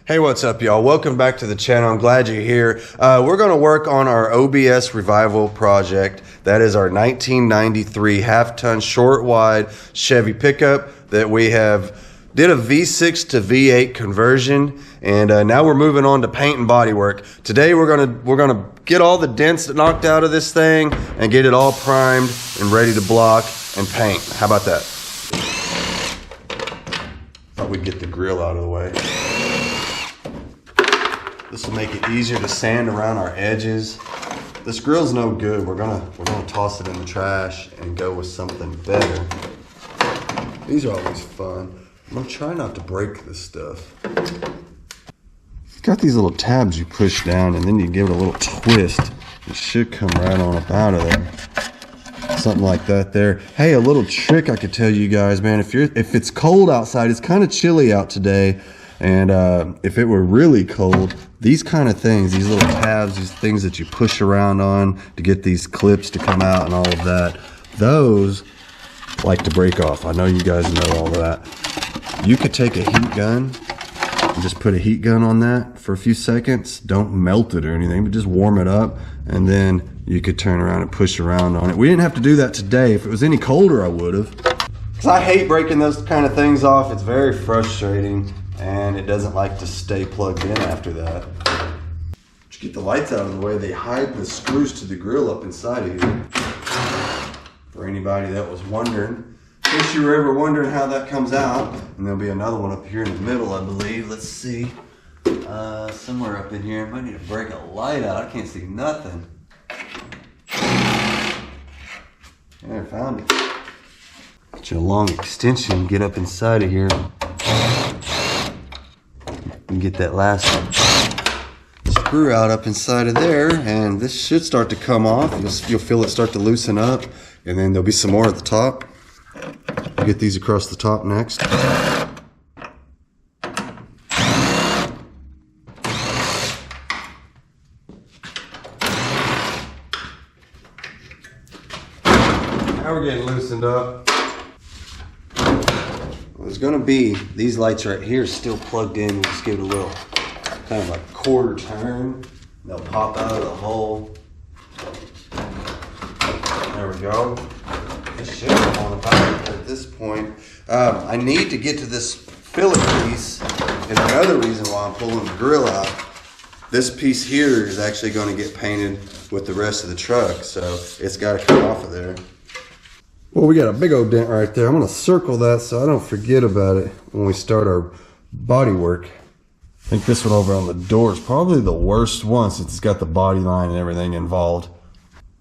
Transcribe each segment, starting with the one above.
Hey, what's up, y'all? Welcome back to the channel. I'm glad you're here. We're going to work on our OBS revival project. That is our 1993 half-ton short-wide Chevy pickup that we did a V6 to V8 conversion, and now we're moving on to paint and body work. Today we're gonna get all the dents knocked out of this thing and get it all primed and ready to block and paint. How about that? Thought we'd get the grill out of the way. This will make it easier to sand around our edges. This grill's no good. We're gonna toss it in the trash and go with something better. These are always fun. I'm gonna try not to break this stuff. It's got these little tabs you push down and then you give it a little twist. It should come right on up out of there. Something like that there. Hey, a little trick I could tell you guys, man. If it's cold outside, it's kind of chilly out today. And if it were really cold, these kind of things, these little tabs, these things that you push around on to get these clips to come out and all of that, those like to break off. I know you guys know all of that. You could take a heat gun and just put a heat gun on that for a few seconds. Don't melt it or anything, but just warm it up, and then you could turn around and push around on it. We didn't have to do that today. If it was any colder, I would have. Because I hate breaking those kind of things off. It's very frustrating. And it doesn't like to stay plugged in after that. To get the lights out of the way, they hide the screws to the grill up inside of here. For anybody that was wondering. In case you were ever wondering how that comes out. And there'll be another one up here in the middle, I believe. Let's see. Somewhere up in here. I might need to break a light out. I can't see nothing. Yeah, I found it. Get you a long extension, get up inside of here. And get that last screw out up inside of there, and this should start to come off. You'll feel it start to loosen up, and then there'll be some more at the top. I'll get these across the top next. Now we're getting loosened up. There's gonna be these lights right here still plugged in. Just give it a little kind of like quarter turn. They'll pop out of the hole. There we go. This should come on about at this point. I need to get to this fillet piece, and another reason why I'm pulling the grill out. This piece here is actually going to get painted with the rest of the truck, so it's got to come off of there. Well, we got a big old dent right there. I'm going to circle that so I don't forget about it when we start our body work. I think this one over on the door is probably the worst one since it's got the body line and everything involved.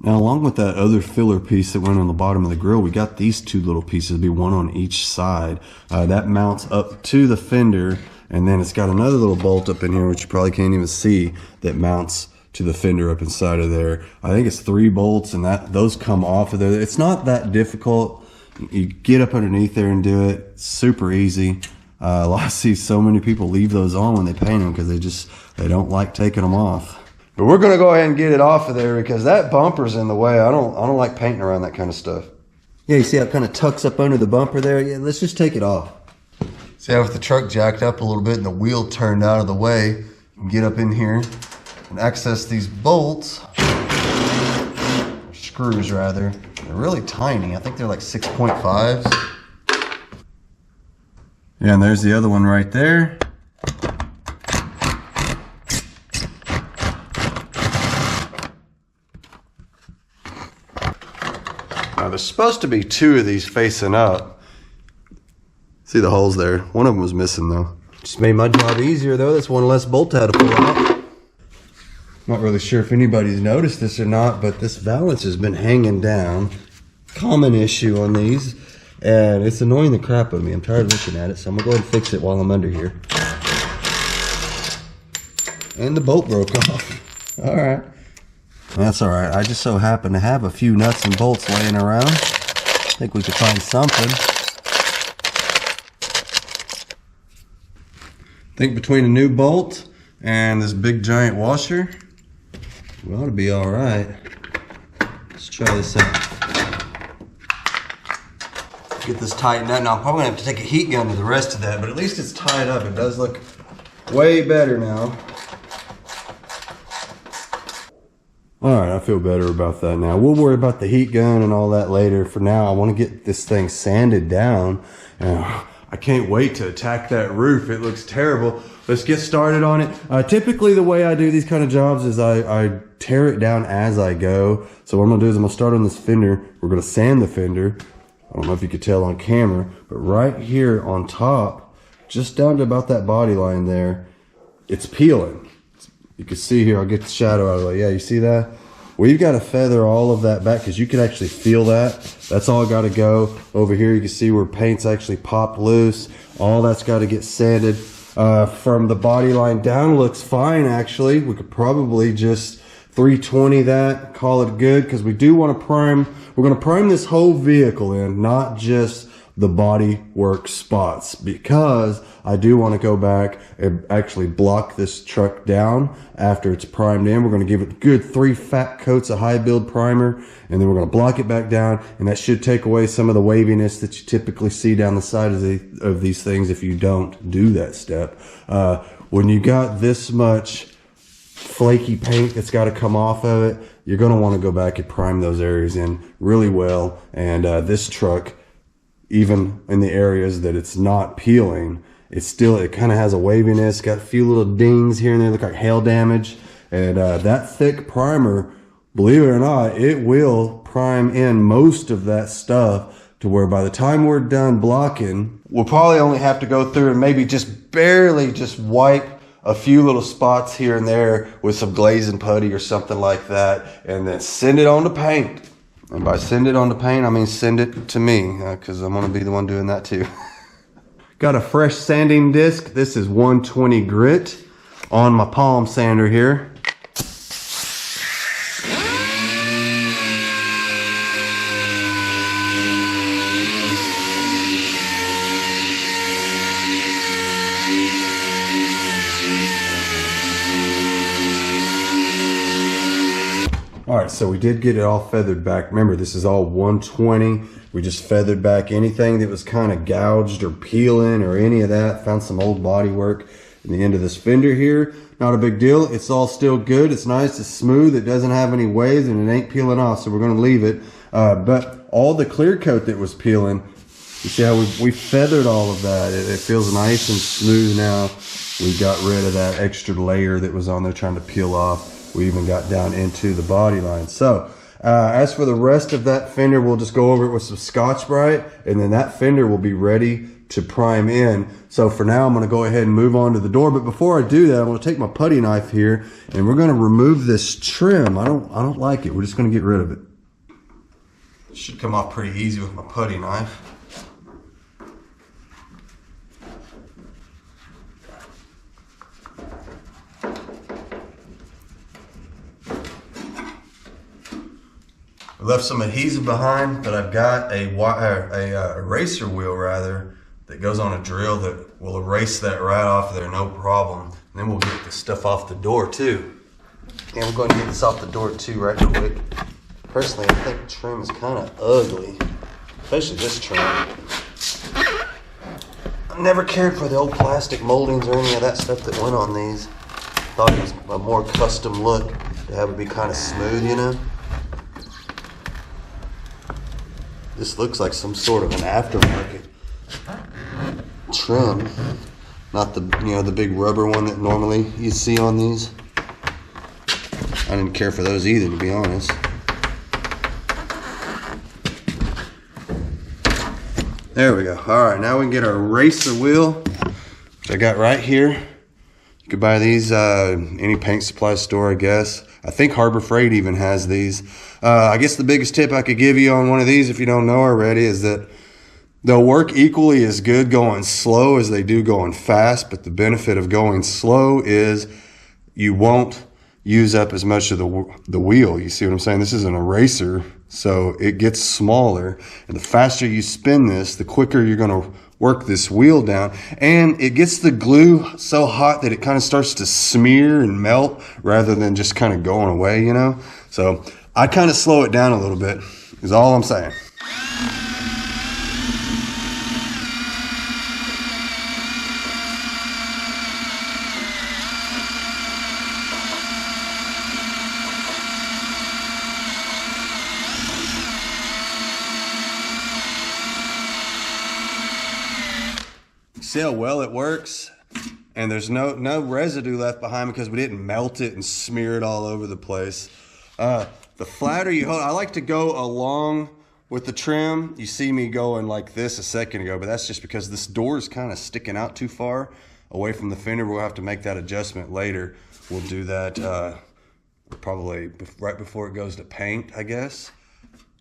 Now, along with that other filler piece that went on the bottom of the grill, we got these two little pieces, be one on each side. That mounts up to the fender, and then it's got another little bolt up in here, which you probably can't even see, that mounts to the fender up inside of there. I think it's 3 bolts, and those come off of there. It's not that difficult. You get up underneath there and do it. It's super easy. I see so many people leave those on when they paint them because they don't like taking them off. But we're gonna go ahead and get it off of there because that bumper's in the way. I don't like painting around that kind of stuff. Yeah, you see how it kind of tucks up under the bumper there? Yeah, let's just take it off. See how with the truck jacked up a little bit and the wheel turned out of the way, you can get up in here and access these bolts, screws rather. They're really tiny. I think they're like 6.5s. Yeah, and there's the other one right there. Now there's supposed to be 2 of these facing up. See the holes there? One of them was missing though. Just made my job easier though. That's one less bolt I had to pull out. Not really sure if anybody's noticed this or not, but this valance has been hanging down. Common issue on these, and it's annoying the crap out of me. I'm tired of looking at it, so I'm gonna go ahead and fix it while I'm under here. And the bolt broke off. All right. That's all right. I just so happen to have a few nuts and bolts laying around. I think we could find something. I think between a new bolt and this big giant washer, we ought to be all right. Let's try this out. Get this tightened up. Now I'm probably gonna have to take a heat gun to the rest of that, but at least it's tied up. It does look Way better now. All right, I feel better about that now. We'll worry about the heat gun and all that later. For now, I want to get this thing sanded down. And I can't wait to attack that roof. It looks terrible. Let's get started on it. Typically, the way I do these kind of jobs is I tear it down as I go. So what I'm going to do is I'm going to start on this fender. We're going to sand the fender. I don't know if you could tell on camera, but right here on top, just down to about that body line there, it's peeling. You can see here, I'll get the shadow out of the way. Yeah, you see that? We've got to feather all of that back because you can actually feel that. That's all got to go. Over here, you can see where paint's actually popped loose. All that's got to get sanded. From the body line down, looks fine actually. We could probably just 320 that, call it good, because we do want to prime. We're going to prime this whole vehicle in, not just the body work spots, because I do want to go back and actually block this truck down after it's primed in. We're going to give it good 3 fat coats of high build primer, and then we're going to block it back down, and that should take away some of the waviness that you typically see down the side of these things if you don't do that step. When you got this much flaky paint that's got to come off of it, you're going to want to go back and prime those areas in really well. And this truck, even in the areas that it's not peeling, it kind of has a waviness, got a few little dings here and there, look like hail damage. And that thick primer, believe it or not, it will prime in most of that stuff to where by the time we're done blocking, we'll probably only have to go through and maybe just barely just wipe a few little spots here and there with some glazing putty or something like that, and then send it on to paint. And by send it on to paint, I mean send it to me, because I'm going to be the one doing that too. Got a fresh sanding disc. This is 120 grit on my palm sander here. All right, so we did get it all feathered back. Remember, this is all 120. We just feathered back anything that was kind of gouged or peeling or any of that. Found some old body work in the end of this fender here. Not a big deal. It's all still good. It's nice. It's smooth. It doesn't have any waves and it ain't peeling off, so we're going to leave it. But all the clear coat that was peeling, you see how we feathered all of that. It feels nice and smooth now. We got rid of that extra layer that was on there trying to peel off. We even got down into the body line. So as for the rest of that fender, we'll just go over it with some Scotch-Brite, and then that fender will be ready to prime in. So for now, I'm going to go ahead and move on to the door. But before I do that, I'm going to take my putty knife here, and we're going to remove this trim. I don't like it. We're just going to get rid of it. It should come off pretty easy with my putty knife. I left some adhesive behind, but I've got a eraser wheel rather that goes on a drill that will erase that right off there, no problem. And then we'll get this stuff off the door too. And we're going to get this off the door too right quick. Personally, I think the trim is kind of ugly, especially this trim. I never cared for the old plastic moldings or any of that stuff that went on these. Thought it was a more custom look to have it be kind of smooth, you know. This looks like some sort of an aftermarket trim, not the the big rubber one that normally you see on these. I didn't care for those either, to be honest. There we go. All right, now we can get our eraser wheel, which I got right here. You could buy these any paint supply store, I guess. I think Harbor Freight even has these. I guess the biggest tip I could give you on one of these, if you don't know already, is that they'll work equally as good going slow as they do going fast, but the benefit of going slow is you won't use up as much of the wheel. You see what I'm saying? This is an eraser, so it gets smaller, and the faster you spin this, the quicker you're going to work this wheel down, and it gets the glue so hot that it kind of starts to smear and melt rather than just kind of going away, you know? So I kind of slow it down a little bit is all I'm saying. See how well it works? And there's no residue left behind because we didn't melt it and smear it all over the place. The flatter you hold, I like to go along with the trim. You see me going like this a second ago, but that's just because this door is kind of sticking out too far away from the fender. We'll have to make that adjustment later. We'll do that probably right before it goes to paint, I guess,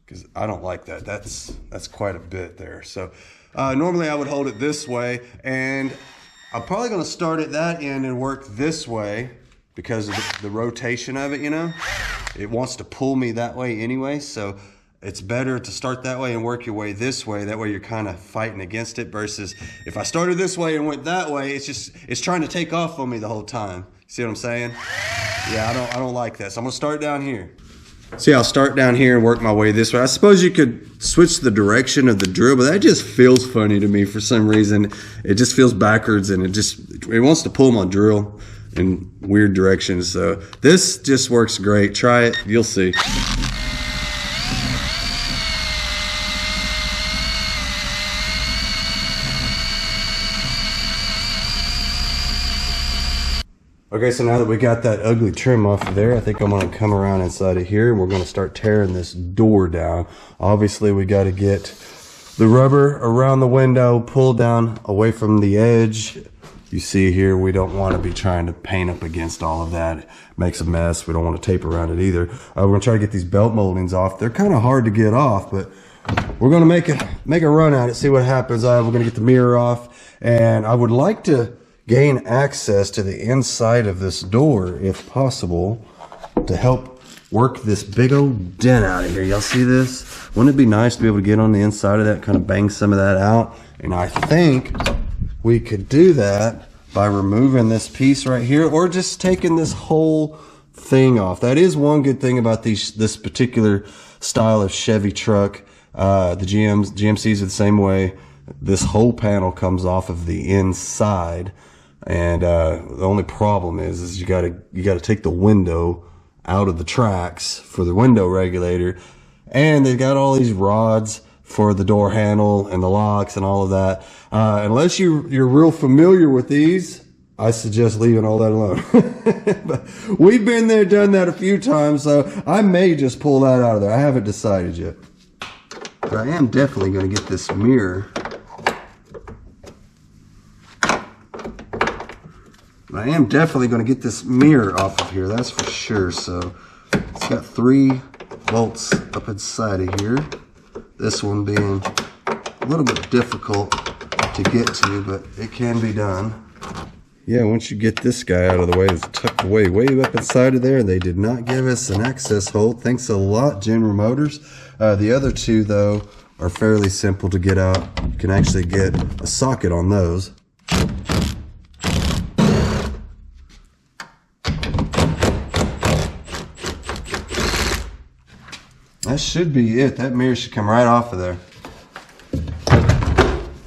because I don't like that. That's quite a bit there. So normally I would hold it this way, and I'm probably going to start at that end and work this way because of the rotation of it, you know. It wants to pull me that way anyway, so it's better to start that way and work your way this way. That way you're kind of fighting against it versus if I started this way and went that way, it's trying to take off on me the whole time. See what I'm saying? Yeah, I don't like that. So I'm gonna start down here. See, I'll start down here and work my way this way. I suppose you could switch the direction of the drill, but that just feels funny to me for some reason. It just feels backwards and it wants to pull my drill in weird directions. So this just works great. Try it, you'll see. Okay, so now that we got that ugly trim off of there, I think I'm gonna come around inside of here and we're gonna start tearing this door down. Obviously, we gotta get the rubber around the window pulled down away from the edge. You see here, we don't wanna be trying to paint up against all of that. It makes a mess. We don't wanna tape around it either. We're gonna try to get these belt moldings off. They're kind of hard to get off, but we're gonna make a run at it, see what happens. We're gonna get the mirror off, and I would like to gain access to the inside of this door if possible to help work this big old dent out of here. Y'all see this? Wouldn't it be nice to be able to get on the inside of that, kind of bang some of that out? And I think we could do that by removing this piece right here or just taking this whole thing off. That is one good thing about this particular style of Chevy truck. The GMCs are the same way. This whole panel comes off of the inside. And the only problem is you gotta take the window out of the tracks for the window regulator, and they've got all these rods for the door handle and the locks and all of that. Unless you're real familiar with these, I suggest leaving all that alone. But we've been there, done that a few times, so I may just pull that out of there. I haven't decided yet. But I am definitely going to get this mirror. I am definitely going to get this mirror off of here, that's for sure. So it's got 3 bolts up inside of here. This one being a little bit difficult to get to, but it can be done. Yeah, once you get this guy out of the way, it's tucked away way up inside of there. They did not give us an access hole. Thanks a lot, General Motors. The other 2, though, are fairly simple to get out. You can actually get a socket on those. That should be it. That mirror should come right off of there.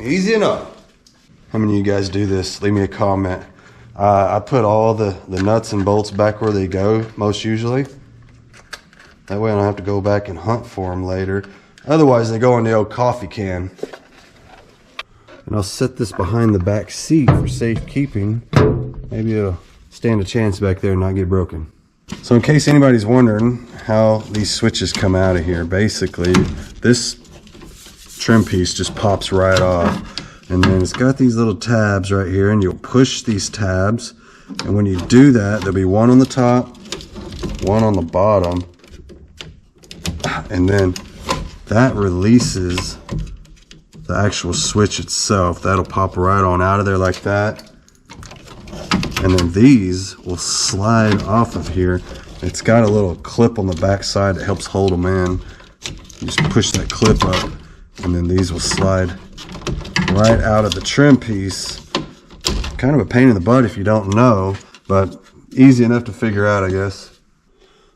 Easy enough. How many of you guys do this? Leave me a comment. I put all the nuts and bolts back where they go, most usually. That way I don't have to go back and hunt for them later. Otherwise, they go in the old coffee can. And I'll set this behind the back seat for safekeeping. Maybe it'll stand a chance back there and not get broken. So in case anybody's wondering how these switches come out of here, basically this trim piece just pops right off, and then it's got these little tabs right here, and you'll push these tabs, and when you do that, there'll be one on the top, one on the bottom, and then that releases the actual switch itself. That'll pop right on out of there like that. And then these will slide off of here. It's got a little clip on the back side that helps hold them in. You just push that clip up, and then these will slide right out of the trim piece. Kind of a pain in the butt if you don't know, but easy enough to figure out, I guess.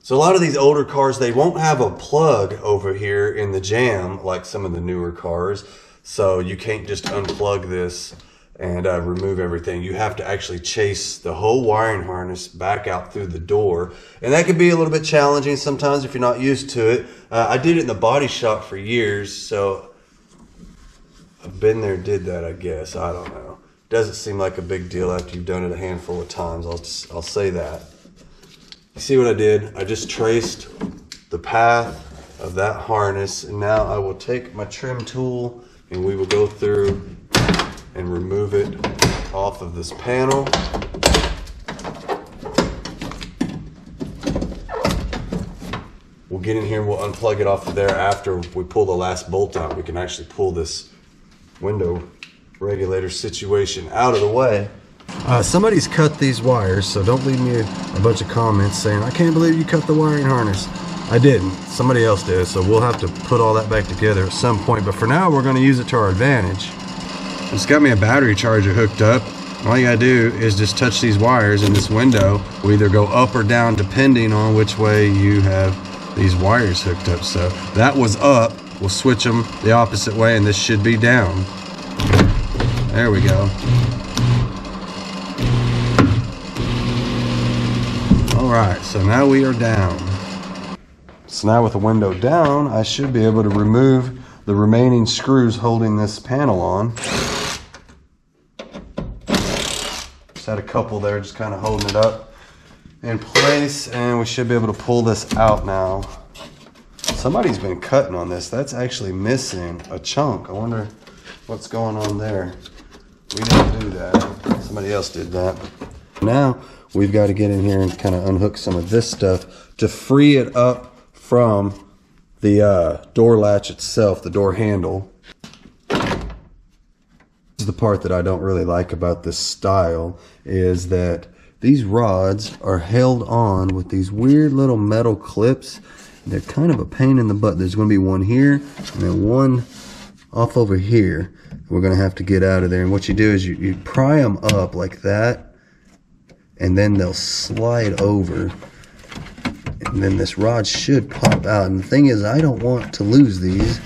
So a lot of these older cars, they won't have a plug over here in the jamb like some of the newer cars. So you can't just unplug this and remove everything. You have to actually chase the whole wiring harness back out through the door. And that can be a little bit challenging sometimes if you're not used to it. I did it in the body shop for years, so I've been there, did that, I guess. I don't know. Doesn't seem like a big deal after you've done it a handful of times. I'll say that. You see what I did? I just traced the path of that harness, and now I will take my trim tool and we will go through and remove it off of this panel. We'll get in here and we'll unplug it off of there after we pull the last bolt out. We can actually pull this window regulator situation out of the way. Somebody's cut these wires, so don't leave me a bunch of comments saying, I can't believe you cut the wiring harness. I didn't. Somebody else did, so we'll have to put all that back together at some point. But for now, we're going to use it to our advantage. It's got me a battery charger hooked up. All you gotta do is just touch these wires, and this window will either go up or down depending on which way you have these wires hooked up. So that was up. We'll switch them the opposite way, and this should be down. There we go. All right, so now we are down. So now with the window down, I should be able to remove the remaining screws holding this panel on. Just had a couple there just kind of holding it up in place, and we should be able to pull this out now. Somebody's been cutting on this. That's actually missing a chunk. I wonder what's going on there. We didn't do that. Somebody else did that. Now we've got to get in here and kind of unhook some of this stuff to free it up from the door latch itself, the door handle. This is the part that I don't really like about this style, is that these rods are held on with these weird little metal clips. They're kind of a pain in the butt. There's going to be one here and then one off over here. We're going to have to get out of there. And what you do is you pry them up like that, and then they'll slide over. And then this rod should pop out. And the thing is, I don't want to lose these.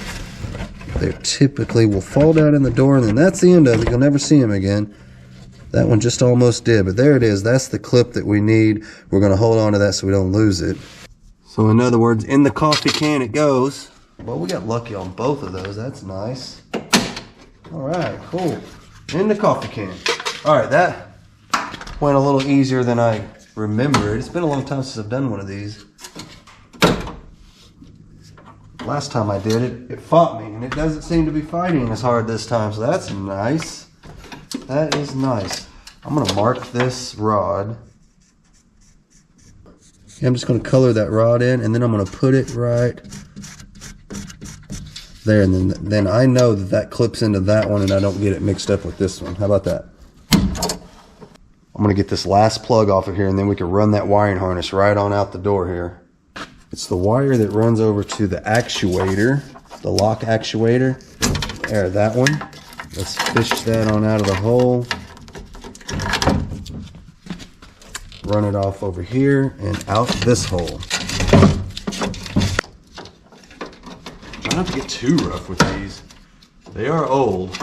They typically will fall down in the door, and then that's the end of it. You'll never see them again. That one just almost did, but there it is. That's the clip that we need. We're going to hold on to that so we don't lose it. So in other words, in the coffee can it goes. Well, we got lucky on both of those. That's nice. All right, cool. In the coffee can. All right, that went a little easier than I remembered. It's been a long time since I've done one of these. Last time I did it, it fought me, and it doesn't seem to be fighting as hard this time, so that's nice. That is nice. I'm going to mark this rod. I'm just going to color that rod in, and then I'm going to put it right there, and then I know that that clips into that one, and I don't get it mixed up with this one. How about that? I'm going to get this last plug off of here, and then we can run that wiring harness right on out the door here. It's the wire that runs over to the actuator, the lock actuator. There, that one. Let's fish that on out of the hole. Run it off over here and out this hole. Try not to get too rough with these. They are old.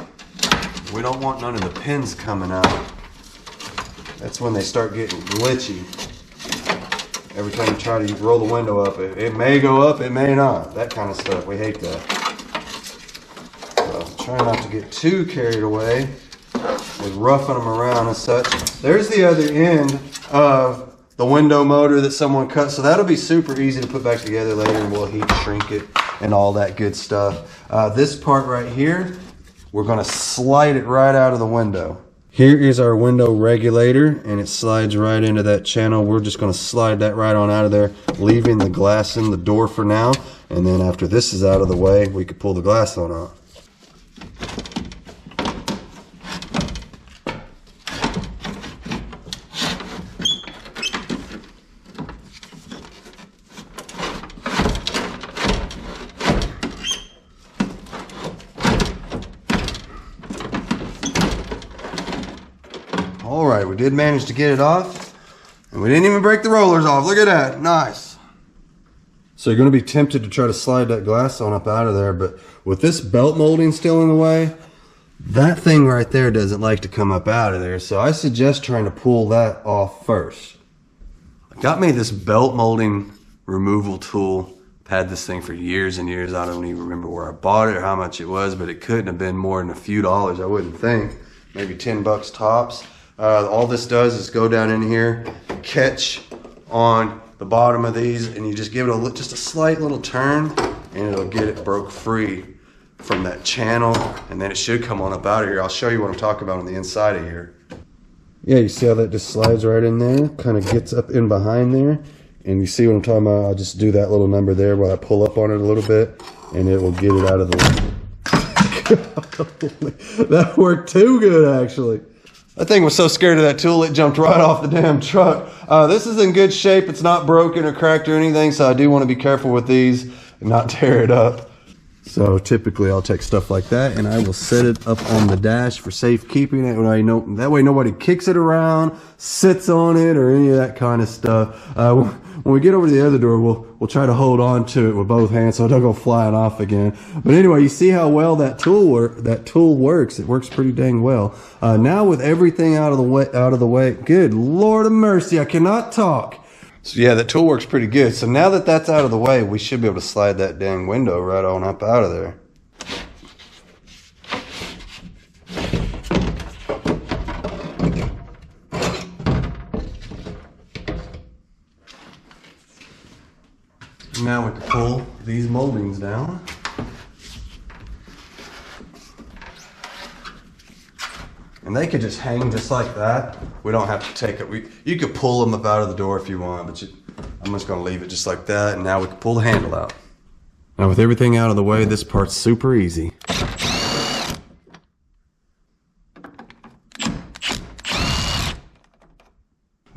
We don't want none of the pins coming out. That's when they start getting glitchy. Every time you try to roll the window up, it may go up, it may not. That kind of stuff. We hate that. So try not to get too carried away with roughing them around and such. There's the other end of the window motor that someone cut. So that'll be super easy to put back together later, and we'll heat shrink it and all that good stuff. This part right here, we're going to slide it right out of the window. Here is our window regulator, and it slides right into that channel. We're just going to slide that right on out of there, leaving the glass in the door for now. And then after this is out of the way, we could pull the glass on out. All right, we did manage to get it off, and we didn't even break the rollers off. Look at that, nice. So you're gonna be tempted to try to slide that glass on up out of there, but with this belt molding still in the way, that thing right there doesn't like to come up out of there. So I suggest trying to pull that off first. I got me this belt molding removal tool. I've had this thing for years and years. I don't even remember where I bought it or how much it was, but it couldn't have been more than a few dollars, I wouldn't think. maybe 10 bucks tops. All this does is go down in here, catch on the bottom of these, and you just give it just a slight little turn, and it'll get it broke free from that channel, and then it should come on up out of here. I'll show you what I'm talking about on the inside of here. Yeah, you see how that just slides right in there, kind of gets up in behind there, and you see what I'm talking about. I'll just do that little number there while I pull up on it a little bit, and it will get it out of the way. That worked too good, actually. That thing was so scared of that tool, it jumped right off the damn truck. This is in good shape. It's not broken or cracked or anything, so I do want to be careful with these and not tear it up. So typically I'll take stuff like that and I will set it up on the dash for safekeeping. That way nobody kicks it around, sits on it, or any of that kind of stuff. When we get over to the other door, we'll try to hold on to it with both hands so it don't go flying off again. But anyway, you see how well that tool works. It works pretty dang well. Now with everything out of the way, good Lord of mercy, I cannot talk. So yeah, that tool works pretty good. So now that that's out of the way, we should be able to slide that dang window right on up out of there. Now we can pull these moldings down. And they could just hang just like that. We don't have to take it. You could pull them up out of the door if you want, but I'm just gonna leave it just like that. And now we can pull the handle out. Now with everything out of the way, this part's super easy.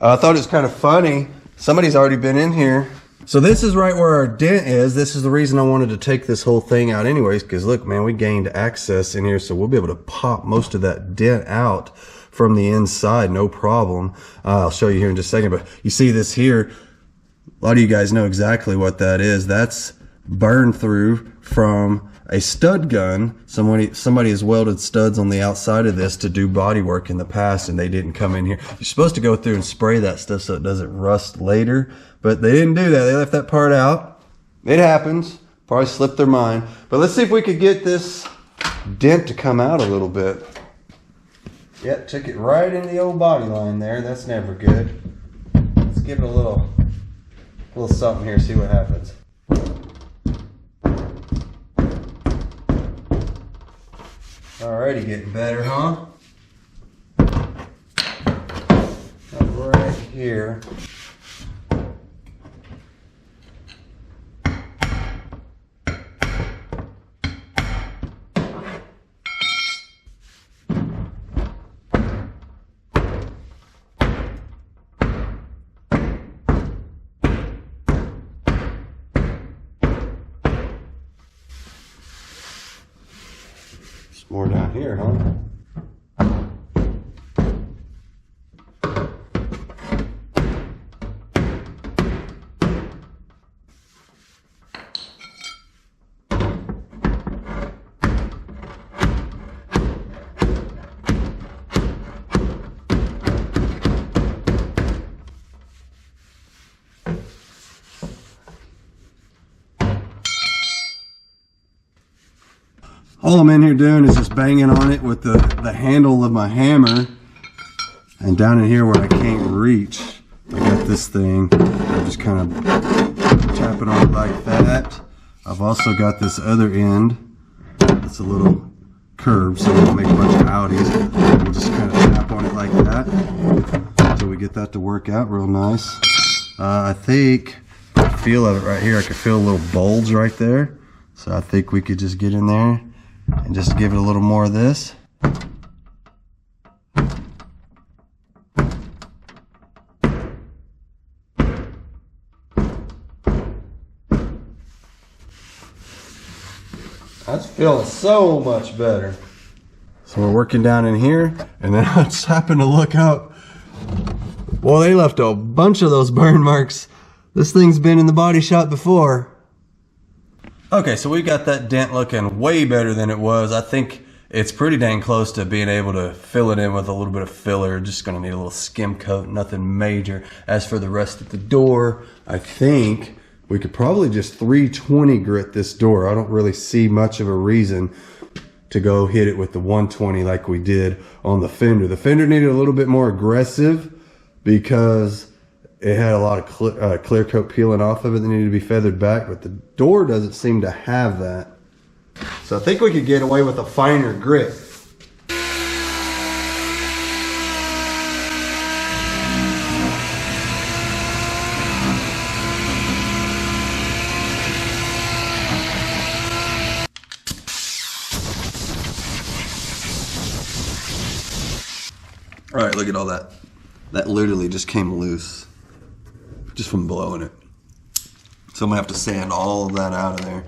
I thought it was kind of funny. Somebody's already been in here. So this is right where our dent is. This is the reason I wanted to take this whole thing out anyways, because look, man, we gained access in here, so we'll be able to pop most of that dent out from the inside, no problem. I'll show you here in just a second, but you see this here, a lot of you guys know exactly what that is. That's burn through from a stud gun. Somebody has welded studs on the outside of this to do body work in the past, and they didn't come in here. You're supposed to go through and spray that stuff so it doesn't rust later, but they didn't do that. They left that part out. It happens. Probably slipped their mind. But let's see if we could get this dent to come out a little bit. Yep, took it right in the old body line there. That's never good. Let's give it a little something here, see what happens. Alrighty, getting better, huh? Right here. More down here, huh? All I'm in here doing is just banging on it with the handle of my hammer. And down in here where I can't reach, I got this thing. I'm just kind of tapping on it like that. I've also got this other end. It's a little curved, so we don't make a bunch of outies. We'll just kind of tap on it like that until we get that to work out real nice. I think, the feel of it right here, I could feel a little bulge right there. So I think we could just get in there and just give it a little more of this. That's feeling so much better. So we're working down in here, and then I just happened to look up. Well, they left a bunch of those burn marks. This thing's been in the body shop before. Okay, so we got that dent looking way better than it was. I think it's pretty dang close to being able to fill it in with a little bit of filler. Just gonna need a little skim coat, nothing major. As for the rest of the door, I think we could probably just 320 grit this door. I don't really see much of a reason to go hit it with the 120 like we did on the Fender. The Fender needed a little bit more aggressive because it had a lot of clear coat peeling off of it that needed to be feathered back, but the door doesn't seem to have that. So I think we could get away with a finer grit. All right, look at all that. That literally just came loose just from blowing it. So I'm gonna have to sand all of that out of there.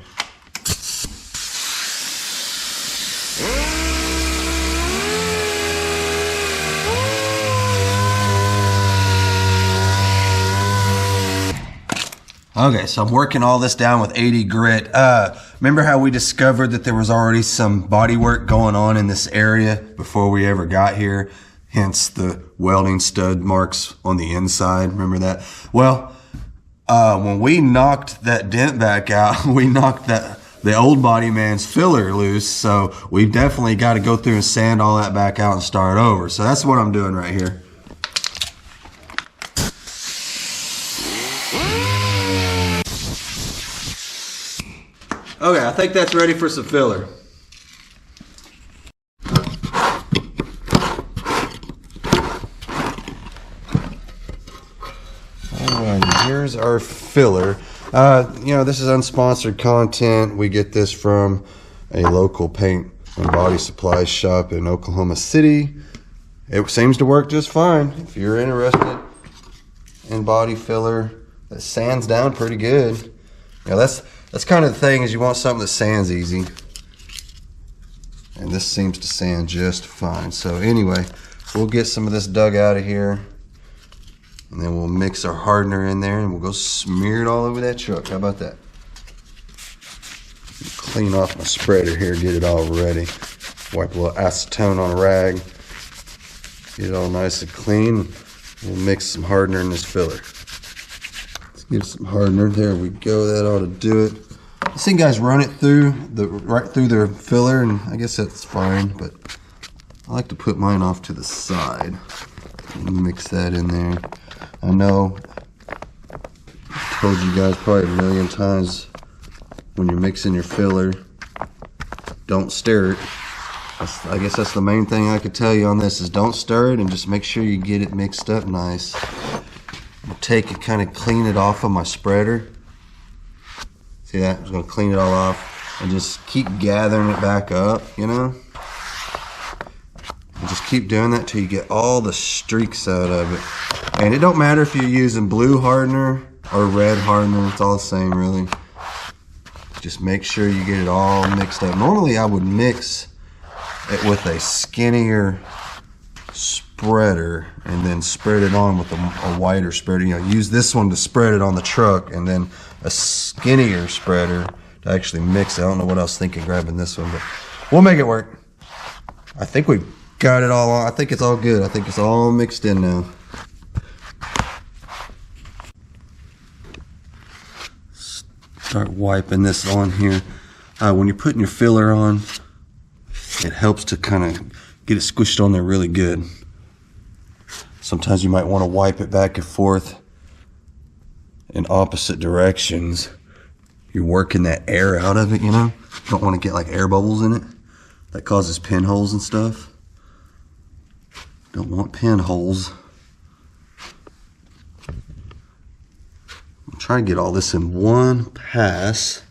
Okay, so I'm working all this down with 80 grit. Remember how we discovered that there was already some body work going on in this area before we ever got here? Hence the welding stud marks on the inside. Remember that? Well, when we knocked that dent back out, we knocked the old body man's filler loose. So we've definitely got to go through and sand all that back out and start over. So that's what I'm doing right here. Okay, I think that's ready for some filler. Here's our filler. You know, this is unsponsored content. We get this from a local paint and body supply shop in Oklahoma City. It seems to work just fine. If you're interested in body filler that sands down pretty good. You know, that's kind of the thing, is you want something that sands easy. And this seems to sand just fine. So anyway, we'll get some of this dug out of here. And then we'll mix our hardener in there and we'll go smear it all over that truck. How about that? Clean off my spreader here, get it all ready. Wipe a little acetone on a rag. Get it all nice and clean. We'll mix some hardener in this filler. Let's get some hardener. There we go. That ought to do it. I've seen guys run it through right through their filler, and I guess that's fine, but I like to put mine off to the side and mix that in there. I know I've told you guys probably a million times, when you're mixing your filler, don't stir it. I guess that's the main thing I could tell you on this, is don't stir it and just make sure you get it mixed up nice. I'll take it, kind of clean it off of my spreader. See that? I'm just going to clean it all off and just keep gathering it back up, you know? And just keep doing that till you get all the streaks out of it. And it don't matter if you're using blue hardener or red hardener, it's all the same really. Just make sure you get it all mixed up. Normally I would mix it with a skinnier spreader and then spread it on with a wider spreader. You know, use this one to spread it on the truck and then a skinnier spreader to actually mix it. I don't know what I was thinking grabbing this one, but we'll make it work. I think we got it all on. I think it's all good. I think it's all mixed in now. Start wiping this on here. When you're putting your filler on, it helps to kind of get it squished on there really good. Sometimes you might want to wipe it back and forth in opposite directions. You're working that air out of it, you know? You don't want to get like air bubbles in it. That causes pinholes and stuff. Don't want pinholes. I'm trying to get all this in one pass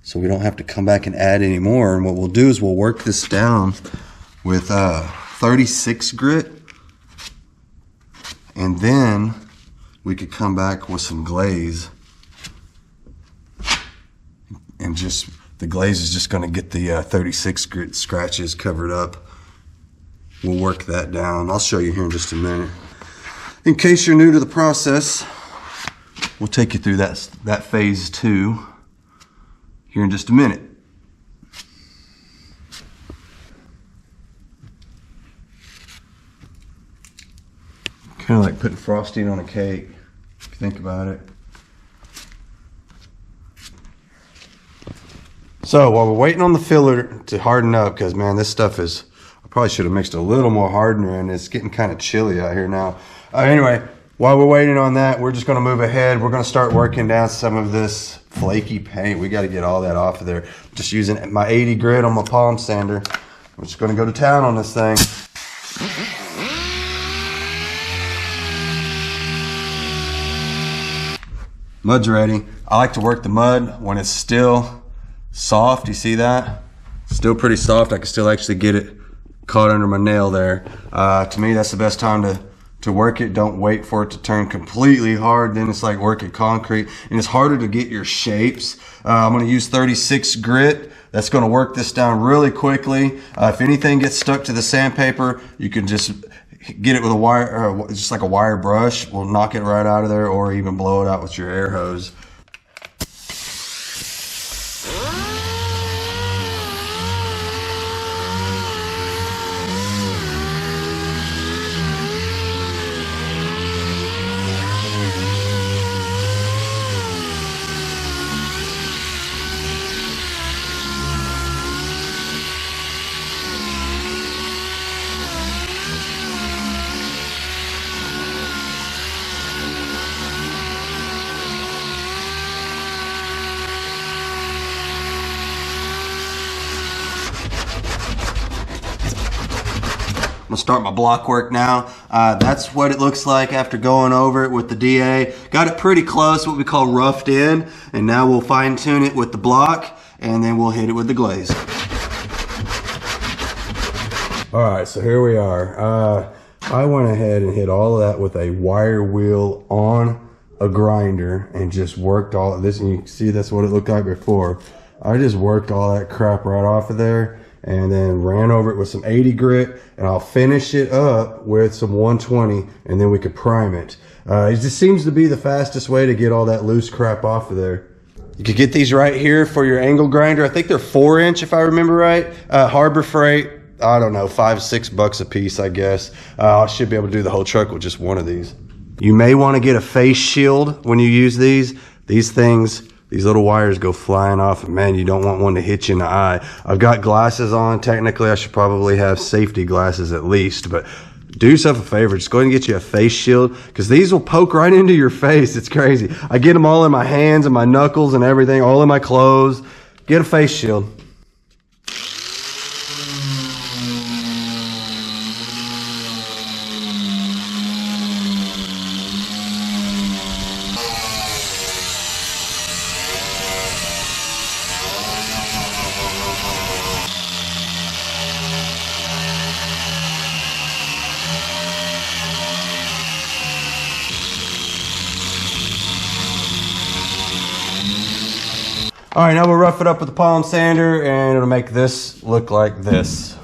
so we don't have to come back and add any more. And what we'll do is we'll work this down with 36 grit, and then we could come back with some glaze, and just the glaze is just going to get the 36 grit scratches covered up. We'll work that down. I'll show you here in just a minute. In case you're new to the process, we'll take you through that phase 2 here in just a minute. Kind of like putting frosting on a cake, if you think about it. So while we're waiting on the filler to harden up, because man, this stuff is, I probably should have mixed a little more hardener in. It's getting kind of chilly out here now. Anyway, while we're waiting on that, we're just going to move ahead. We're going to start working down some of this flaky paint. We got to get all that off of there. Just using my 80 grit on my palm sander. I'm just going to go to town on this thing. Mud's ready. I like to work the mud when it's still soft. You see that? Still pretty soft. I can still actually get it caught under my nail there. To me, that's the best time to work it. Don't wait for it to turn completely hard. Then it's like working concrete, and it's harder to get your shapes. I'm going to use 36 grit. That's going to work this down really quickly. If anything gets stuck to the sandpaper, you can just get it with a wire, just like a wire brush. We'll knock it right out of there, or even blow it out with your air hose. I'm gonna start my block work now. That's what it looks like after going over it with the DA. Got it pretty close, what we call roughed in, and now we'll fine tune it with the block, and then we'll hit it with the glaze. All right, so here we are. I went ahead and hit all of that with a wire wheel on a grinder and just worked all of this, and you can see that's what it looked like before. I just worked all that crap right off of there, and then ran over it with some 80 grit, and I'll finish it up with some 120, and then we could prime it. It just seems to be the fastest way to get all that loose crap off of there. You could get these right here for your angle grinder. I think they're 4-inch if I remember right. Harbor Freight, I don't know, $5-6 a piece, I guess. I should be able to do the whole truck with just one of these. You may want to get a face shield when you use these. These things, these little wires go flying off, and man, you don't want one to hit you in the eye. I've got glasses on. Technically, I should probably have safety glasses at least, but do yourself a favor. Just go ahead and get you a face shield, because these will poke right into your face. It's crazy. I get them all in my hands and my knuckles and everything, all in my clothes. Get a face shield. All right, now we'll rough it up with the palm sander, and it'll make this look like this.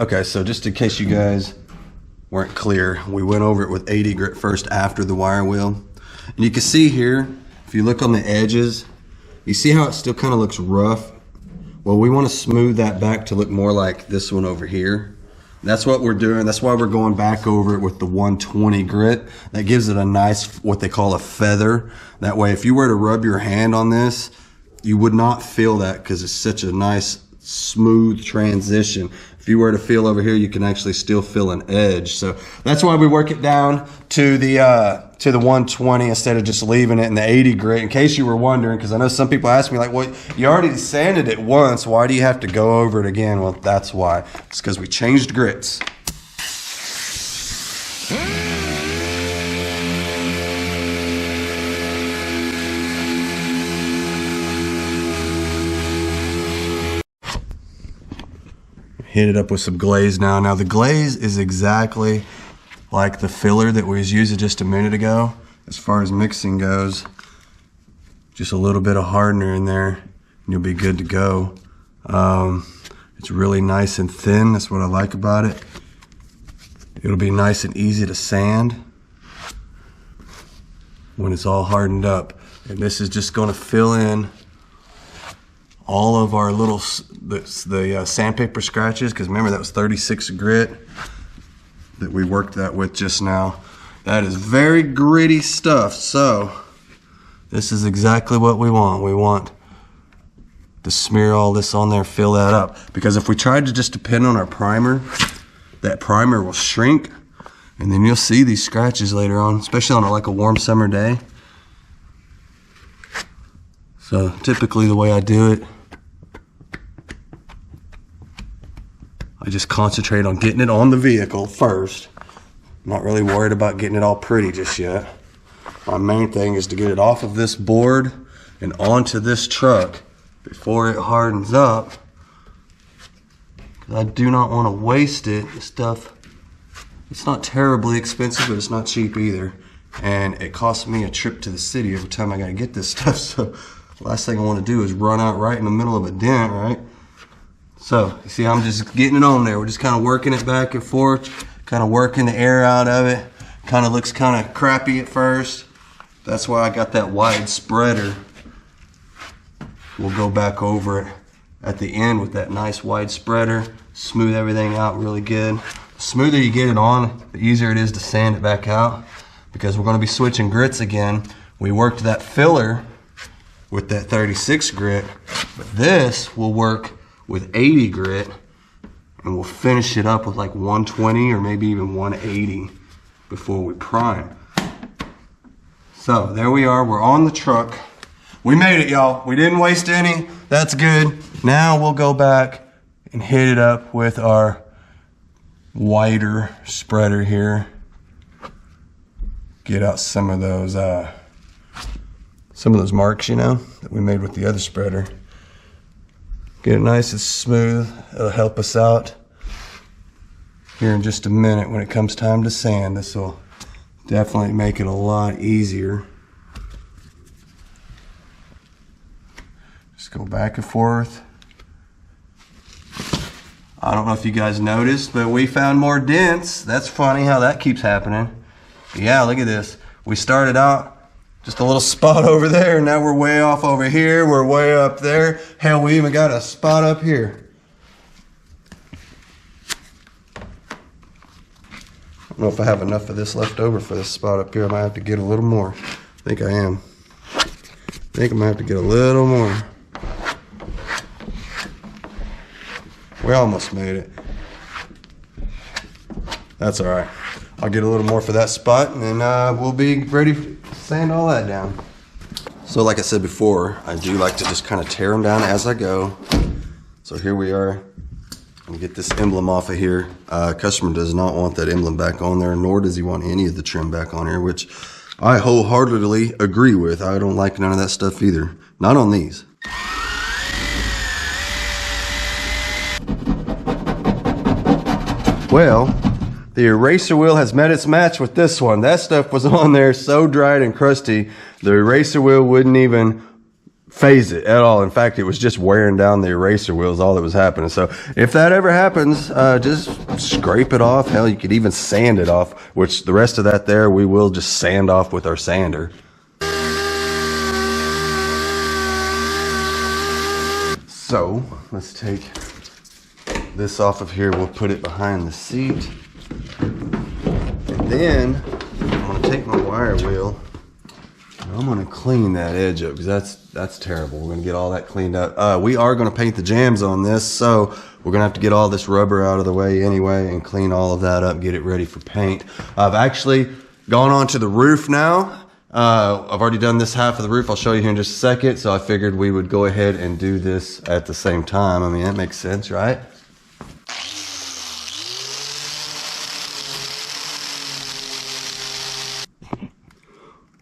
Okay, so just in case you guys weren't clear, we went over it with 80 grit first after the wire wheel. And you can see here, if you look on the edges, you see how it still kind of looks rough? Well, we want to smooth that back to look more like this one over here. That's what we're doing. That's why we're going back over it with the 120 grit. That gives it a nice, what they call a feather. That way, if you were to rub your hand on this, you would not feel that, because it's such a nice, smooth transition. If you were to feel over here, you can actually still feel an edge. So that's why we work it down to the 120 instead of just leaving it in the 80 grit, in case you were wondering, because I know some people ask me like, well, you already sanded it once, why do you have to go over it again? Well, that's why. It's because we changed grits. Hit it up with some glaze now. Now the glaze is exactly like the filler that we was using just a minute ago. As far as mixing goes, just a little bit of hardener in there and you'll be good to go. It's really nice and thin. That's what I like about it. It'll be nice and easy to sand when it's all hardened up. And this is just going to fill in all of our little sandpaper scratches, because remember that was 36 grit that we worked that with just now. That is very gritty stuff, so this is exactly what we want. We want to smear all this on there, fill that up, because if we tried to just depend on our primer, that primer will shrink, and then you'll see these scratches later on, especially on like a warm summer day. So typically the way I do it, I just concentrate on getting it on the vehicle first. I'm not really worried about getting it all pretty just yet. My main thing is to get it off of this board and onto this truck before it hardens up. I do not want to waste it. This stuff, it's not terribly expensive, but it's not cheap either. And it costs me a trip to the city every time I gotta get this stuff. So last thing I want to do is run out right in the middle of a dent, right? So, you see, I'm just getting it on there. We're just kind of working it back and forth, kind of working the air out of it. Kind of looks kind of crappy at first. That's why I got that wide spreader. We'll go back over it at the end with that nice wide spreader, smooth everything out really good. The smoother you get it on, the easier it is to sand it back out, because we're going to be switching grits again. We worked that filler with that 36 grit, but this will work with 80 grit, and we'll finish it up with like 120 or maybe even 180 before we prime. So there we are, we're on the truck. We made it, y'all. We didn't waste any, that's good. Now we'll go back and hit it up with our wider spreader here. Get out some of those marks, you know, that we made with the other spreader. Get it nice and smooth. It'll help us out here in just a minute when it comes time to sand. This will definitely make it a lot easier. Just go back and forth. I don't know if you guys noticed, but we found more dents. That's funny how that keeps happening. Yeah, look at this. We started out just a little spot over there, and now we're way off over here. We're way up there. Hell, we even got a spot up here. I don't know if I have enough of this left over for this spot up here. I might have to get a little more. I think I am. I think I might have to get a little more. We almost made it. That's all right. I'll get a little more for that spot, and then we'll be ready to sand all that down. So like I said before, I do like to just kind of tear them down as I go. So here we are. I'm gonna get this emblem off of here. Customer does not want that emblem back on there, nor does he want any of the trim back on here, which I wholeheartedly agree with. I don't like none of that stuff either. Not on these. Well, the eraser wheel has met its match with this one. That stuff was on there so dried and crusty, the eraser wheel wouldn't even phase it at all. In fact, it was just wearing down the eraser wheel is all that was happening. So if that ever happens, just scrape it off. Hell, you could even sand it off, which the rest of that there, we will just sand off with our sander. So let's take this off of here. We'll put it behind the seat. And then I'm gonna take my wire wheel and I'm gonna clean that edge up, because that's terrible. We're gonna get all that cleaned up. We are gonna paint the jambs on this, so we're gonna have to get all this rubber out of the way anyway and clean all of that up, get it ready for paint. I've actually gone onto the roof now. I've already done this half of the roof. I'll show you here in just a second. So I figured we would go ahead and do this at the same time. I mean, that makes sense, right?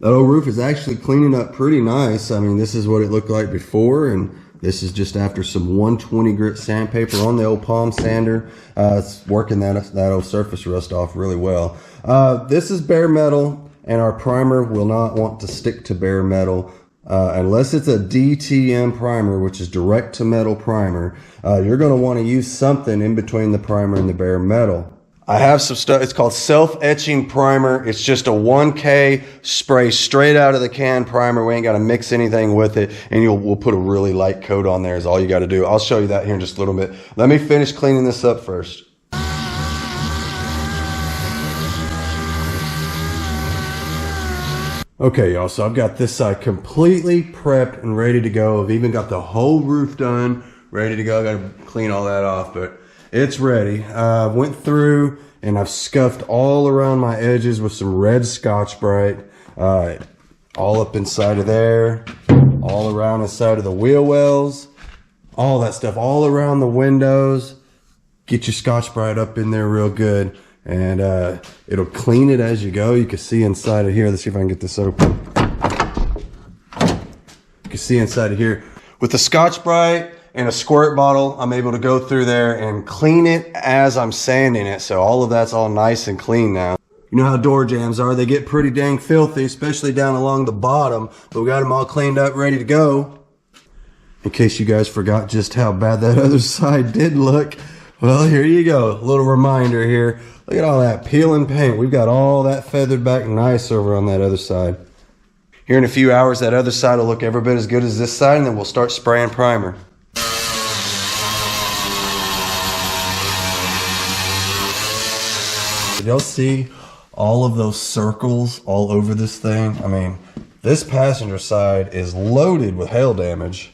That old roof is actually cleaning up pretty nice. I mean, this is what it looked like before, and this is just after some 120 grit sandpaper on the old palm sander. It's working that old surface rust off really well. This is bare metal, and our primer will not want to stick to bare metal unless it's a DTM primer, which is direct to metal primer. You're going to want to use something in between the primer and the bare metal. I have some stuff. It's called self-etching primer. It's just a 1K spray straight out of the can primer. We ain't got to mix anything with it. And we'll put a really light coat on there is all you got to do. I'll show you that here in just a little bit. Let me finish cleaning this up first. Okay, y'all, so I've got this side completely prepped and ready to go. I've even got the whole roof done, ready to go. I got to clean all that off, but it's ready. I went through and I've scuffed all around my edges with some red Scotch-Brite, all up inside of there, all around inside of the wheel wells, all that stuff, all around the windows. Get your Scotch-Brite up in there real good. And it'll clean it as you go. You can see inside of here. Let's see if I can get this open. You can see inside of here. With the Scotch-Brite and a squirt bottle, I'm able to go through there and clean it as I'm sanding it. So all of that's all nice and clean now. You know how door jambs are. They get pretty dang filthy, especially down along the bottom. But we got them all cleaned up, ready to go. In case you guys forgot just how bad that other side did look. Well, here you go. A little reminder here. Look at all that peeling paint. We've got all that feathered back nice over on that other side. Here in a few hours, that other side will look every bit as good as this side, and then we'll start spraying primer. Did y'all see all of those circles all over this thing? I mean, this passenger side is loaded with hail damage.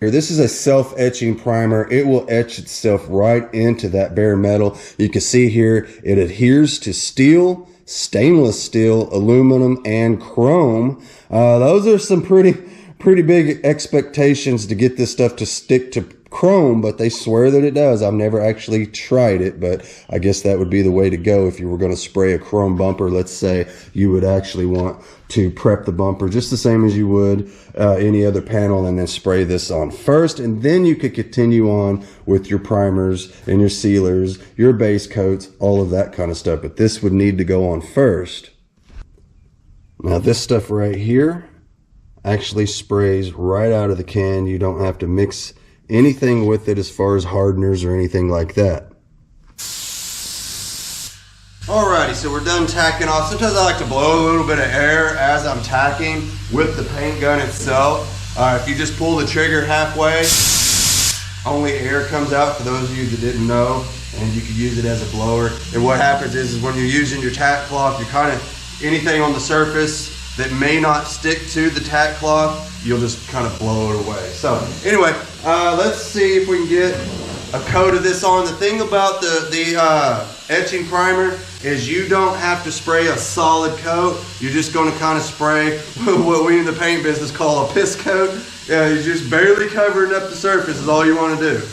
Here, this is a self-etching primer. It will etch itself right into that bare metal. You can see here, it adheres to steel, stainless steel, aluminum, and chrome. Those are some pretty big expectations to get this stuff to stick to chrome, but they swear that it does. I've never actually tried it, but I guess that would be the way to go if you were going to spray a chrome bumper. Let's say you would actually want to prep the bumper just the same as you would any other panel, and then spray this on first, and then you could continue on with your primers and your sealers, your base coats, all of that kind of stuff. But this would need to go on first. Now this stuff right here actually sprays right out of the can. You don't have to mix anything with it as far as hardeners or anything like that. Alrighty, so we're done tacking off. Sometimes I like to blow a little bit of air as I'm tacking with the paint gun itself. If you just pull the trigger halfway, only air comes out, for those of you that didn't know, and you can use it as a blower. And what happens is when you're using your tack cloth, you're kind of, anything on the surface that may not stick to the tack cloth, you'll just kind of blow it away. So anyway, let's see if we can get a coat of this on. The thing about the etching primer is you don't have to spray a solid coat. You're just going to kind of spray what we in the paint business call a piss coat. You're just barely covering up the surface is all you want to do.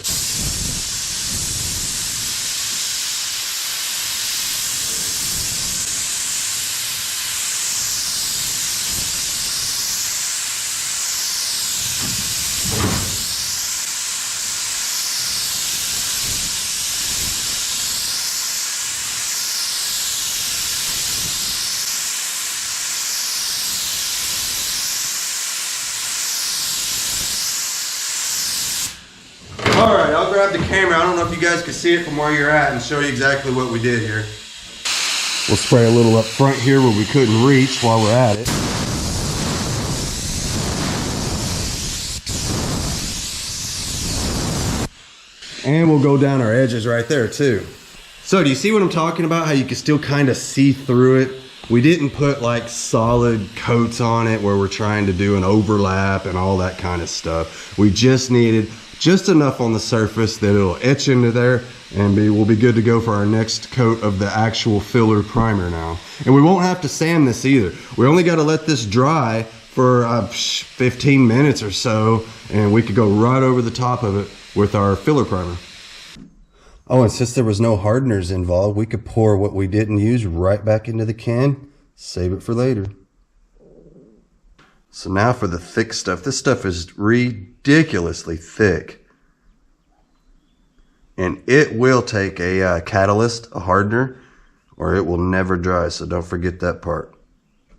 Alright, I'll grab the camera. I don't know if you guys can see it from where you're at and show you exactly what we did here. We'll spray a little up front here where we couldn't reach while we're at it. And we'll go down our edges right there too. So do you see what I'm talking about? How you can still kind of see through it? We didn't put like solid coats on it where we're trying to do an overlap and all that kind of stuff. We just needed just enough on the surface that it'll etch into there, and we'll be good to go for our next coat of the actual filler primer now. And we won't have to sand this either. We only got to let this dry for 15 minutes or so, and we could go right over the top of it with our filler primer. Oh, and since there was no hardeners involved, we could pour what we didn't use right back into the can, save it for later. So now for the thick stuff. This stuff is ridiculously thick. And it will take a catalyst, a hardener, or it will never dry. So don't forget that part.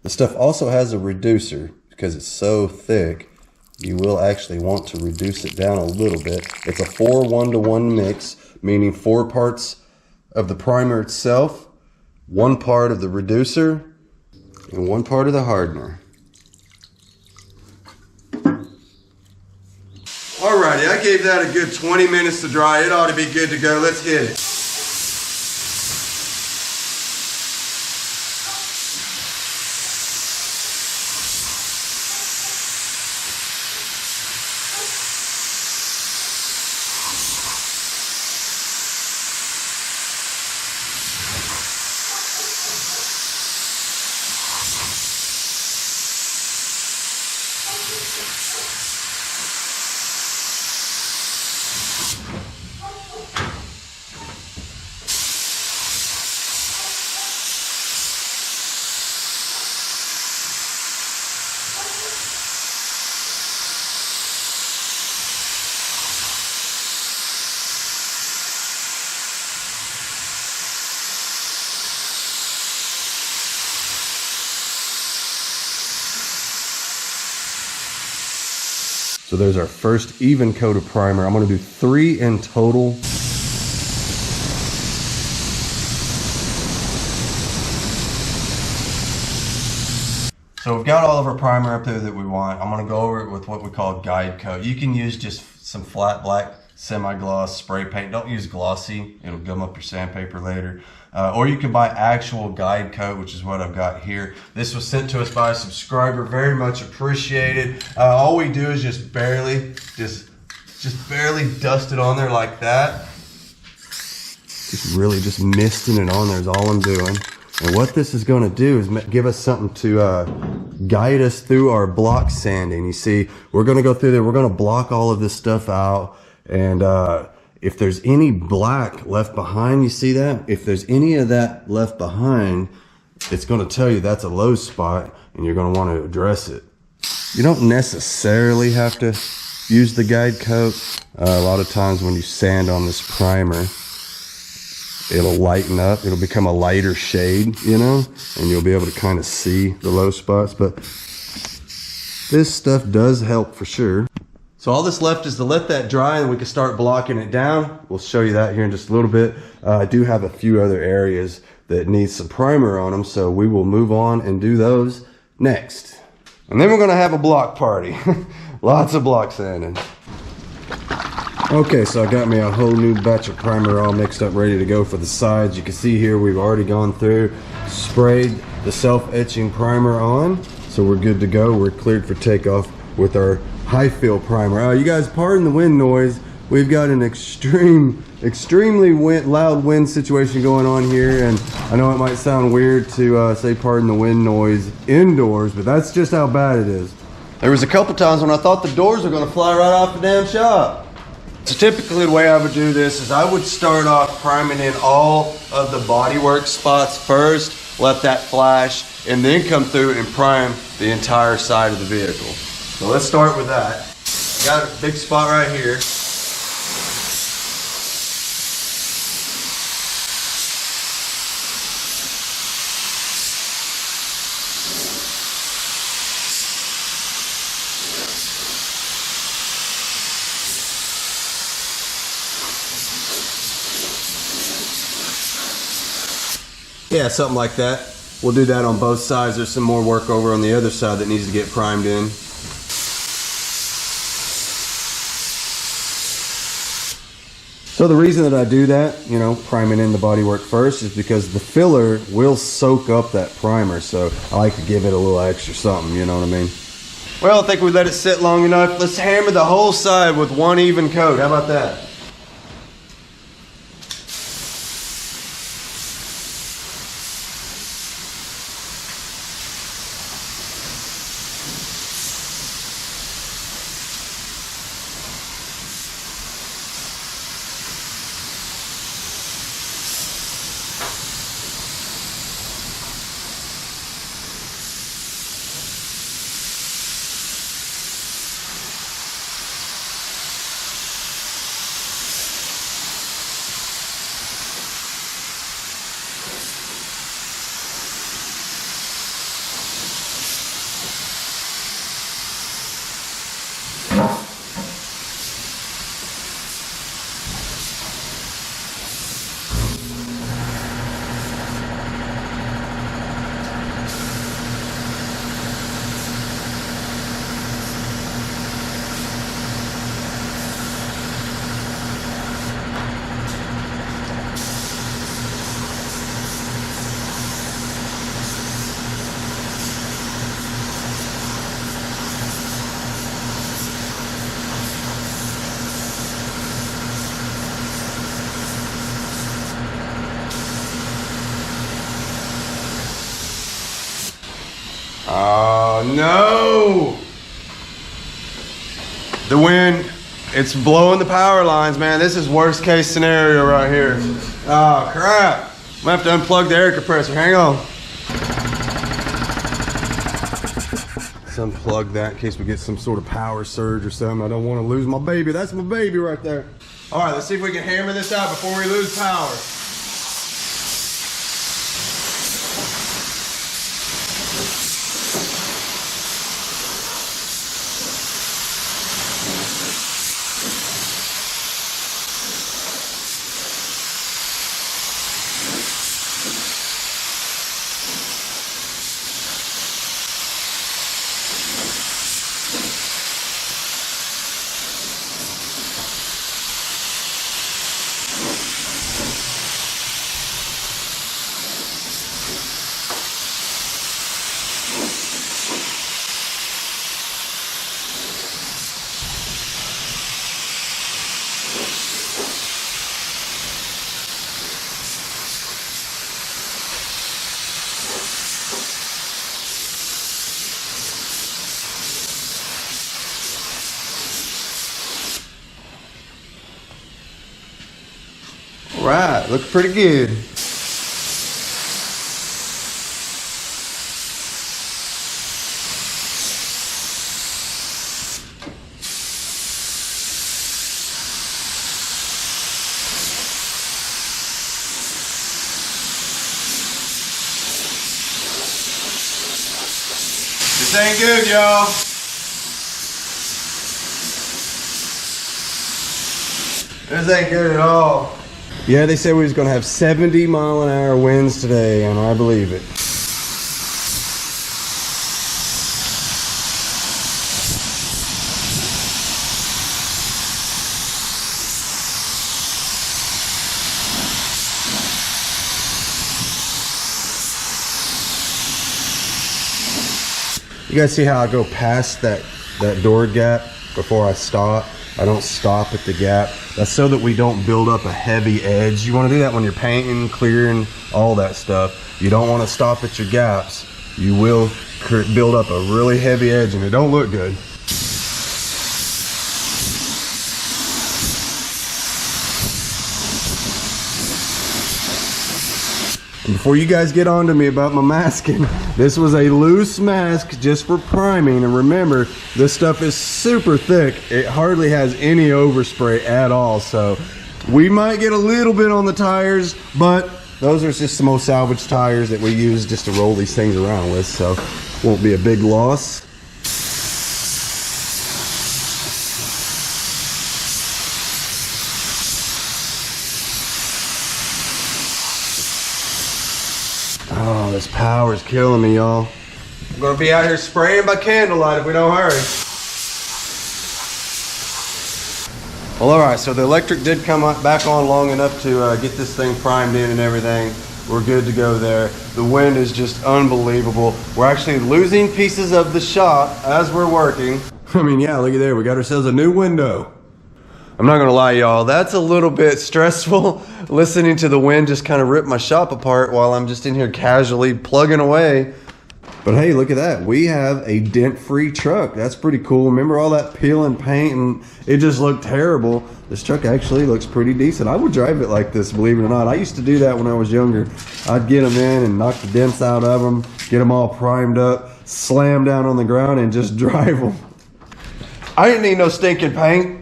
The stuff also has a reducer because it's so thick. You will actually want to reduce it down a little bit. It's a 4 1-to-1 mix, meaning 4 parts of the primer itself, 1 part of the reducer, and 1 part of the hardener. Alrighty, I gave that a good 20 minutes to dry. It ought to be good to go. Let's hit it. So there's our first even coat of primer. I'm gonna do 3 in total. So we've got all of our primer up there that we want. I'm gonna go over it with what we call guide coat. You can use just some flat black semi-gloss spray paint. Don't use glossy, it'll gum up your sandpaper later. Or you can buy actual guide coat, which is what I've got here. This was sent to us by a subscriber, very much appreciated. All we do is just barely dust it on there like that. Really just misting it on there is all I'm doing. And what this is gonna do is give us something to guide us through our block sanding. You see, we're gonna go through there, we're gonna block all of this stuff out, and if there's any black left behind, you see that? If there's any of that left behind, it's gonna tell you that's a low spot and you're gonna wanna address it. You don't necessarily have to use the guide coat. A lot of times when you sand on this primer, it'll lighten up, it'll become a lighter shade, you know, and you'll be able to kind of see the low spots, but this stuff does help for sure. So all that's left is to let that dry and we can start blocking it down. We'll show you that here in just a little bit. I do have a few other areas that need some primer on them, so we will move on and do those next. And then we're gonna have a block party. Lots of block sanding. Okay, so I got me a whole new batch of primer all mixed up, ready to go for the sides. You can see here we've already gone through, sprayed the self-etching primer on, so we're good to go. We're cleared for takeoff with our high fill primer. You guys, pardon the wind noise. We've got an extremely loud wind situation going on here, and I know it might sound weird to say pardon the wind noise indoors, but that's just how bad it is. There was a couple times when I thought the doors were gonna fly right off the damn shop. So typically the way I would do this is I would start off priming in all of the bodywork spots first, let that flash, and then come through and prime the entire side of the vehicle. So let's start with that. I got a big spot right here. Yeah, something like that. We'll do that on both sides. There's some more work over on the other side that needs to get primed in. So the reason that I do that, you know, priming in the bodywork first, is because the filler will soak up that primer. So I like to give it a little extra something, you know what I mean? Well, I think we let it sit long enough. Let's hammer the whole side with one even coat. How about that? no! The wind, it's blowing the power lines, man. This is worst case scenario right here. Oh crap. I'm gonna have to unplug the air compressor, hang on. Let's unplug that in case we get some sort of power surge or something. I don't wanna lose my baby. That's my baby right there. All right, let's see if we can hammer this out before we lose power. Right, looks pretty good. This ain't good, y'all. This ain't good at all. Yeah, they said we was gonna have 70-mile-an-hour winds today, and I believe it. You guys see how I go past that door gap before I stop? I don't stop at the gap. That's so that we don't build up a heavy edge. You want to do that when you're painting, clearing, all that stuff. You don't want to stop at your gaps. You will build up a really heavy edge and it don't look good. And before you guys get on to me about my masking, this was a loose mask just for priming. And remember, this stuff is super thick. It hardly has any overspray at all. So we might get a little bit on the tires, but those are just some old salvage tires that we use just to roll these things around with. So won't be a big loss. Oh, this power is killing me, y'all. I'm gonna be out here spraying by candlelight if we don't hurry. Well, all right, so the electric did come back on long enough to get this thing primed in and everything. We're good to go there. The wind is just unbelievable. We're actually losing pieces of the shop as we're working. I mean, yeah, look at there. We got ourselves a new window. I'm not gonna lie, y'all, that's a little bit stressful listening to the wind just kind of rip my shop apart while I'm just in here casually plugging away. But hey, look at that. We have a dent-free truck. That's pretty cool. Remember all that peel and paint and it just looked terrible. This truck actually looks pretty decent. I would drive it like this, believe it or not. I used to do that when I was younger. I'd get them in and knock the dents out of them, get them all primed up, slam down on the ground and just drive them. I didn't need no stinking paint.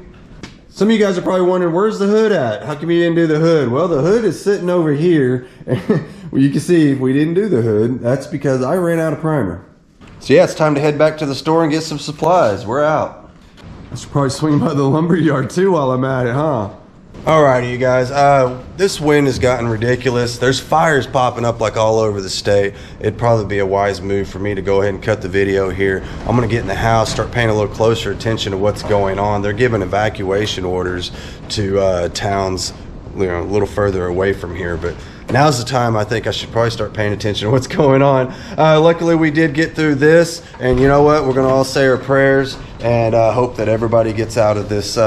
Some of you guys are probably wondering, where's the hood at? How come you didn't do the hood? Well, the hood is sitting over here. Well, you can see if we didn't do the hood, that's because I ran out of primer. So yeah, it's time to head back to the store and get some supplies. We're out. I should probably swing by the lumber yard too while I'm at it, huh? Alrighty, you guys, this wind has gotten ridiculous. There's fires popping up like all over the state. It'd probably be a wise move for me to go ahead and cut the video here. I'm gonna get in the house, start paying a little closer attention to what's going on. They're giving evacuation orders to towns, you know, a little further away from here, but now's the time I think I should probably start paying attention to what's going on. Luckily we did get through this, and you know what, we're gonna all say our prayers and hope that everybody gets out of this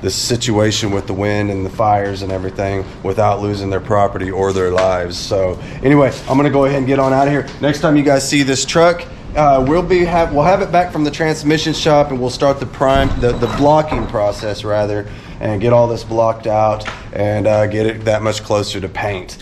this situation with the wind and the fires and everything without losing their property or their lives. So anyway, I'm gonna go ahead and get on out of here. Next time you guys see this truck, we'll have it back from the transmission shop, and we'll start the blocking process rather, and get all this blocked out and get it that much closer to paint.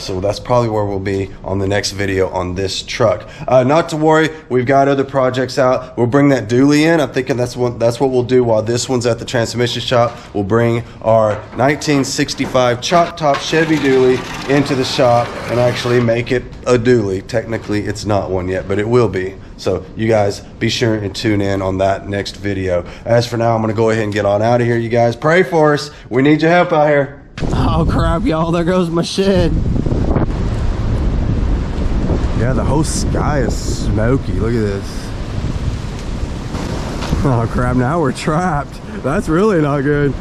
So that's probably where we'll be on the next video on this truck. Not to worry, we've got other projects out. We'll bring that dually in. I'm thinking that's what we'll do while this one's at the transmission shop. We'll bring our 1965 chock top Chevy dually into the shop and actually make it a dually. Technically it's not one yet, but it will be. So you guys be sure and tune in on that next video. As for now, I'm gonna go ahead and get on out of here. You guys pray for us. We need your help out here. Oh crap, y'all, there goes my shed. Yeah, the whole sky is smoky. Look at this. Oh crap, now we're trapped. That's really not good.